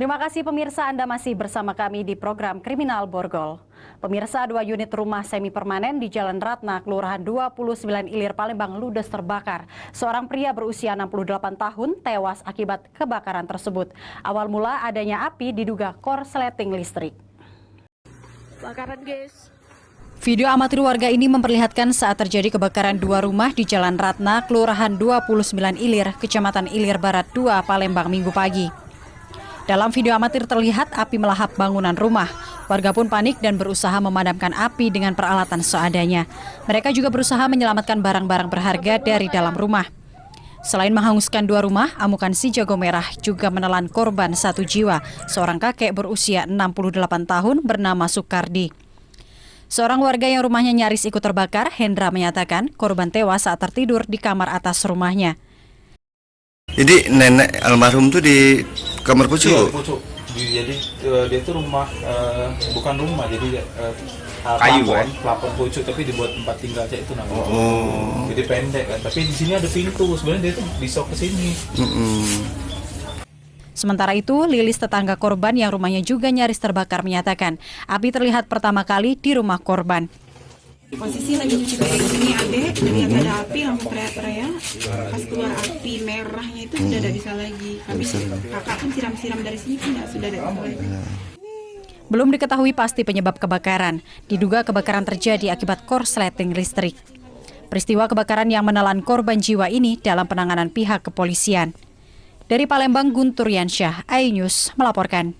Terima kasih pemirsa, Anda masih bersama kami di program Kriminal Borgol. Pemirsa, 2 unit rumah semi permanen di Jalan Ratna, Kelurahan 29 Ilir, Palembang ludes terbakar. Seorang pria berusia 68 tahun tewas akibat kebakaran tersebut. Awal mula adanya api diduga korsleting listrik. Bakaran, guys. Video amatir warga ini memperlihatkan saat terjadi kebakaran 2 rumah di Jalan Ratna, Kelurahan 29 Ilir, Kecamatan Ilir Barat 2, Palembang Minggu pagi. Dalam video amatir terlihat api melahap bangunan rumah. Warga pun panik dan berusaha memadamkan api dengan peralatan seadanya. Mereka juga berusaha menyelamatkan barang-barang berharga dari dalam rumah. Selain menghanguskan 2 rumah, amukan si jago merah juga menelan korban 1 jiwa, seorang kakek berusia 68 tahun bernama Sukardi. Seorang warga yang rumahnya nyaris ikut terbakar, Hendra, menyatakan korban tewas saat tertidur di kamar atas rumahnya. Jadi nenek almarhum tuh di kamar pucuk? Iya, pucuk. Jadi dia tuh rumah, bukan rumah, jadi kayu, plafon pucuk, tapi dibuat tempat tinggal aja itu namanya. Jadi pendek kan, tapi di sini ada pintu, sebenarnya dia tuh bisa ke sini. Sementara itu, Lilis, tetangga korban yang rumahnya juga nyaris terbakar, menyatakan api terlihat pertama kali di rumah korban. Posisi lagi nyuci piring ini adek, lihat ada api langsung teriak-teriak. Pas keluar api merahnya itu sudah tidak bisa lagi. Kami kakak pun siram-siram dari sini pun sudah tidak bisa lagi. Belum diketahui pasti penyebab kebakaran. Diduga kebakaran terjadi akibat korsleting listrik. Peristiwa kebakaran yang menelan korban jiwa ini dalam penanganan pihak kepolisian. Dari Palembang, Guntur Yansyah, iNews melaporkan.